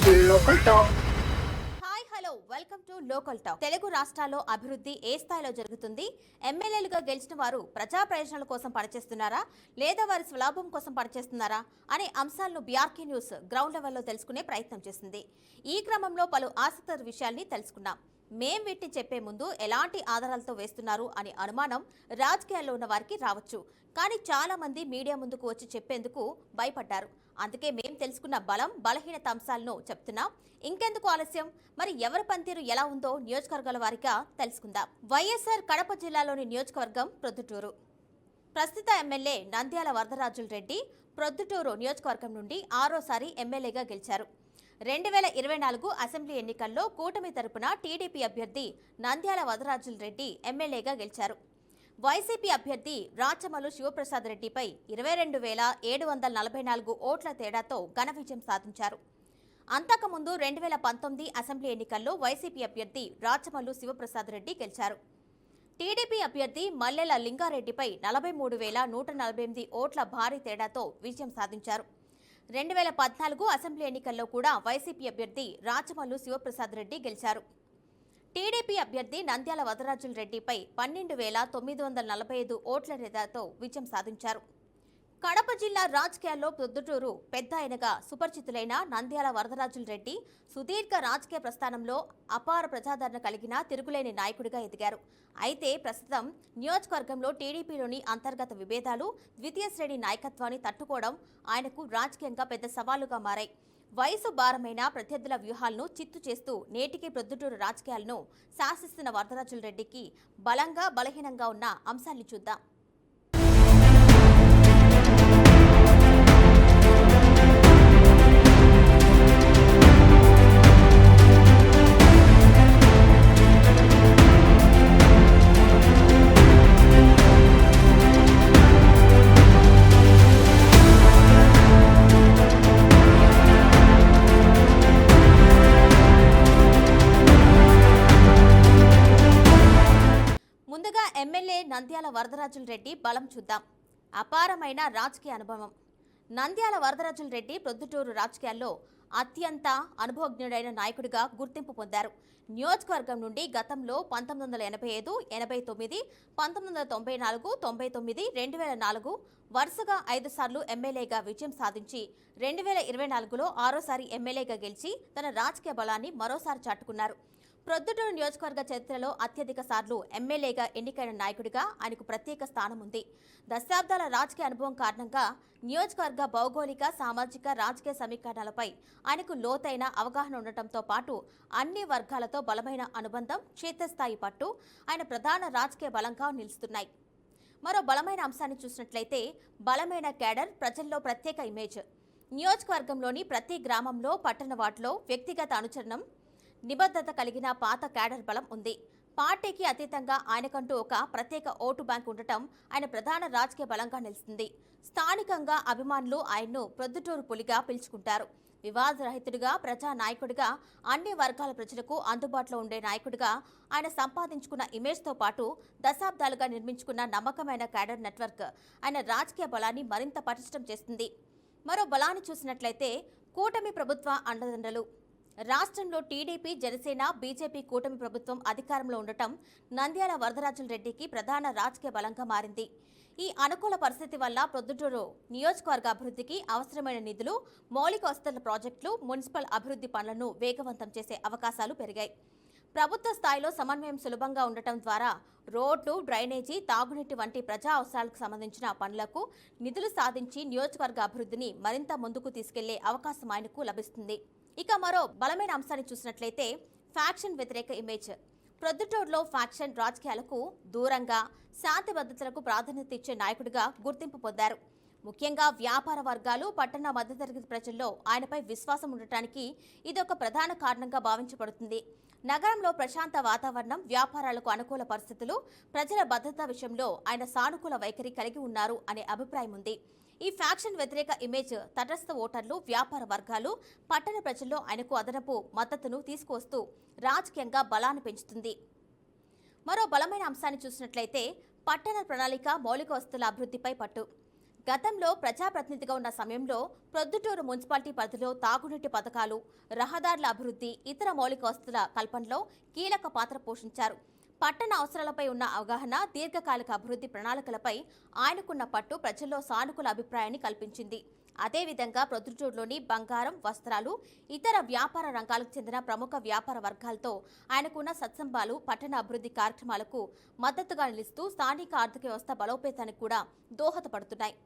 Local talk. Hi hello welcome to local talk. Telugu రాష్ట్రాల్లో అభివృద్ధి ఏ స్థాయిలో జరుగుతుంది? ఎమ్మెల్యేలుగా గెలిచిన వారు ప్రజా ప్రయోజనాల కోసం పనిచేస్తున్నారా లేదా వారి స్వలాభం కోసం పనిచేస్తున్నారా అనే అంశాలను బీఆర్కే న్యూస్ గ్రౌండ్ లెవెల్లో తెలుసుకునే ప్రయత్నం చేసింది. ఈ క్రమంలో పలు ఆసక్తికర విషయాల్ని తెలుసుకున్నాం. మేం వీటిని చెప్పే ముందు ఎలాంటి ఆధారాలతో వేస్తున్నారు అనే అనుమానం రాజకీయాల్లో ఉన్న వారికి రావచ్చు. కానీ చాలా మంది మీడియా ముందుకు వచ్చి చెప్పేందుకు భయపడ్డారు. అందుకే మేం తెలుసుకున్న బలం బలహీనత అంశాలను చెప్తున్నాం. ఇంకెందుకు ఆలస్యం? మరి ఎవరి పనితీరు ఎలా ఉందో నియోజకవర్గాల వారిగా తెలుసుకుందాం. వైఎస్ఆర్ కడప జిల్లాలోని నియోజకవర్గం ప్రొద్దుటూరు. ప్రస్తుత ఎమ్మెల్యే నంద్యాల వరదరాజుల రెడ్డి ప్రొద్దుటూరు నియోజకవర్గం నుండి 6వ ఎమ్మెల్యేగా గెలిచారు. 2024 అసెంబ్లీ ఎన్నికల్లో కూటమి తరపున టీడీపీ అభ్యర్థి నంద్యాల వరదరాజుల రెడ్డి ఎమ్మెల్యేగా గెలిచారు. వైసీపీ అభ్యర్థి రాచమల్లు శివప్రసాద్ రెడ్డిపై 22,744 ఓట్ల తేడాతో ఘన విజయం సాధించారు. అంతకుముందు 2019 అసెంబ్లీ ఎన్నికల్లో వైసీపీ అభ్యర్థి రాచమల్లు శివప్రసాద్ రెడ్డి గెలిచారు. టీడీపీ అభ్యర్థి మల్లెల లింగారెడ్డిపై 43,148 ఓట్ల భారీ తేడాతో విజయం సాధించారు. 2014 అసెంబ్లీ ఎన్నికల్లో కూడా వైసీపీ అభ్యర్థి రాచమల్లు శివప్రసాద్ రెడ్డి గెలిచారు. టీడీపీ అభ్యర్థి నంద్యాల వరదరాజుల రెడ్డిపై 12,945 ఓట్ల తేడాతో విజయం సాధించారు. కడప జిల్లా రాజకీయాల్లో ప్రొద్దుటూరు పెద్ద ఆయనగా సుపరిచితులైన నంద్యాల వరదరాజుల రెడ్డి సుదీర్ఘ రాజకీయ ప్రస్థానంలో అపార ప్రజాదరణ కలిగిన తిరుగులేని నాయకుడిగా ఎదిగారు. అయితే ప్రస్తుతం నియోజకవర్గంలో టీడీపీలోని అంతర్గత విభేదాలు, ద్వితీయ శ్రేణి నాయకత్వాన్ని తట్టుకోవడం ఆయనకు రాజకీయంగా పెద్ద సవాలుగా మారాయి. వయసు భారమైన ప్రత్యర్థుల వ్యూహాలను చిత్తు చేస్తూ నేటికి ప్రొద్దుటూరు రాజకీయాలను శాసిస్తున్న వరదరాజుల రెడ్డికి బలంగా బలహీనంగా ఉన్న అంశాన్ని చూద్దాం. ముందుగా ఎమ్మెల్యే నంద్యాల వరదరాజుల రెడ్డి బలం చూద్దాం. అపారమైన రాజకీయ అనుభవం. నంద్యాల వరదరాజుల రెడ్డి ప్రొద్దుటూరు రాజకీయాల్లో అత్యంత అనుభవజ్ఞుడైన నాయకుడిగా గుర్తింపు పొందారు. నియోజకవర్గం నుండి గతంలో 1985, 89, 1994, 99, 2004 వరుసగా 5 సార్లు ఎమ్మెల్యేగా విజయం సాధించి 2024లో 6వ ఎమ్మెల్యేగా గెలిచి తన రాజకీయ బలాన్ని మరోసారి చాటుకున్నారు. ప్రొద్దుటూరు నియోజకవర్గ చరిత్రలో అత్యధిక సార్లు ఎమ్మెల్యేగా ఎన్నికైన నాయకుడిగా ఆయనకు ప్రత్యేక స్థానం ఉంది. దశాబ్దాల రాజకీయ అనుభవం కారణంగా నియోజకవర్గ భౌగోళిక, సామాజిక, రాజకీయ సమీకరణలపై ఆయనకు లోతైన అవగాహన ఉండటంతో పాటు అన్ని వర్గాలతో బలమైన అనుబంధం, క్షేత్రస్థాయి పట్టు ఆయన ప్రధాన రాజకీయ బలంగా నిలుస్తున్నాయి. మరో బలమైన అంశాన్ని చూసినట్లయితే బలమైన క్యాడర్, ప్రజల్లో ప్రత్యేక ఇమేజ్. నియోజకవర్గంలోని ప్రతి గ్రామంలో, పట్టణ వార్డులో వ్యక్తిగత అనుచరణం, నిబద్ధత కలిగిన పాత క్యాడర్ బలం ఉంది. పార్టీకి అతీతంగా ఆయనకంటూ ఒక ప్రత్యేక ఓటు బ్యాంక్ ఉండటం ఆయన ప్రధాన రాజకీయ బలంగా నిలుస్తుంది. స్థానికంగా అభిమానులు ఆయన్ను ప్రొద్దుటూరు పులిగా పిలుచుకుంటారు. వివాదరహితుడిగా, ప్రజా నాయకుడిగా, అన్ని వర్గాల ప్రజలకు అందుబాటులో ఉండే నాయకుడిగా ఆయన సంపాదించుకున్న ఇమేజ్తో పాటు దశాబ్దాలుగా నిర్మించుకున్న నమ్మకమైన క్యాడర్ నెట్వర్క్ ఆయన రాజకీయ బలాన్ని మరింత పటిష్టం చేస్తుంది. మరో బలాన్ని చూసినట్లయితే కూటమి ప్రభుత్వ అండదండలు. రాష్ట్రంలో టీడీపీ, జనసేన, బీజేపీ కూటమి ప్రభుత్వం అధికారంలో ఉండటం నంద్యాల వరదరాజుల రెడ్డికి ప్రధాన రాజకీయ బలంగా మారింది. ఈ అనుకూల పరిస్థితి వల్ల ప్రొద్దుటూరు నియోజకవర్గ అభివృద్ధికి అవసరమైన నిధులు, మౌలిక వసతుల ప్రాజెక్టులు, మున్సిపల్ అభివృద్ధి పనులను వేగవంతం చేసే అవకాశాలు పెరిగాయి. ప్రభుత్వ స్థాయిలో సమన్వయం సులభంగా ఉండటం ద్వారా రోడ్లు, డ్రైనేజీ, తాగునీటి వంటి ప్రజా అవసరాలకు సంబంధించిన పనులకు నిధులు సాధించి నియోజకవర్గ అభివృద్ధిని మరింత ముందుకు తీసుకెళ్లే అవకాశం ఆయనకు లభిస్తుంది. ఇక మరో బలమైన అంశాన్ని చూసినట్లయితే ఫ్యాక్షన్ వ్యతిరేక ఇమేజ్. ప్రొద్దుటూరులో ఫ్యాక్షన్ రాజకీయాలకు దూరంగా శాంతి భద్రతలకు ప్రాధాన్యత ఇచ్చే నాయకుడిగా గుర్తింపు పొందారు. ముఖ్యంగా వ్యాపార వర్గాలు, పట్టణ మధ్యతరగతి ప్రజల్లో ఆయనపై విశ్వాసం ఉండటానికి ఇది ఒక ప్రధాన కారణంగా భావించబడుతుంది. నగరంలో ప్రశాంత వాతావరణం, వ్యాపారాలకు అనుకూల పరిస్థితులు, ప్రజల భద్రత విషయంలో ఆయన సానుకూల వైఖరి కలిగి ఉన్నారు అనే అభిప్రాయం ఉంది. ఈ ఫ్యాక్షన్ వ్యతిరేక ఇమేజ్ తటస్థ ఓటర్లు, వ్యాపార వర్గాలు, పట్టణ ప్రజల్లో ఆయనకు అదనపు మద్దతును తీసుకువస్తూ రాజకీయంగా బలాన్ని పెంచుతుంది. మరో బలమైన అంశాన్ని చూసినట్లయితే పట్టణ ప్రణాళిక, మౌలిక వసతుల అభివృద్ధిపై పట్టు. గతంలో ప్రజాప్రతినిధిగా ఉన్న సమయంలో ప్రొద్దుటూరు మున్సిపాలిటీ పరిధిలో తాగునీటి పథకాలు, రహదారుల అభివృద్ధి, ఇతర మౌలిక వసతుల కల్పనలో కీలక పాత్ర పోషించారు. పట్టణ అవసరాలపై ఉన్న అవగాహన, దీర్ఘకాలిక అభివృద్ధి ప్రణాళికలపై ఆయనకున్న పట్టు ప్రజల్లో సానుకూల అభిప్రాయాన్ని కల్పించింది. అదేవిధంగా ప్రొద్దుటూరులోని బంగారం, వస్త్రాలు, ఇతర వ్యాపార రంగాలకు చెందిన ప్రముఖ వ్యాపార వర్గాలతో ఆయనకున్న సత్సంబాలు పట్టణ అభివృద్ధి కార్యక్రమాలకు మద్దతుగా నిలుస్తూ స్థానిక ఆర్థిక వ్యవస్థ బలోపేతానికి కూడా దోహదపడుతున్నాయి.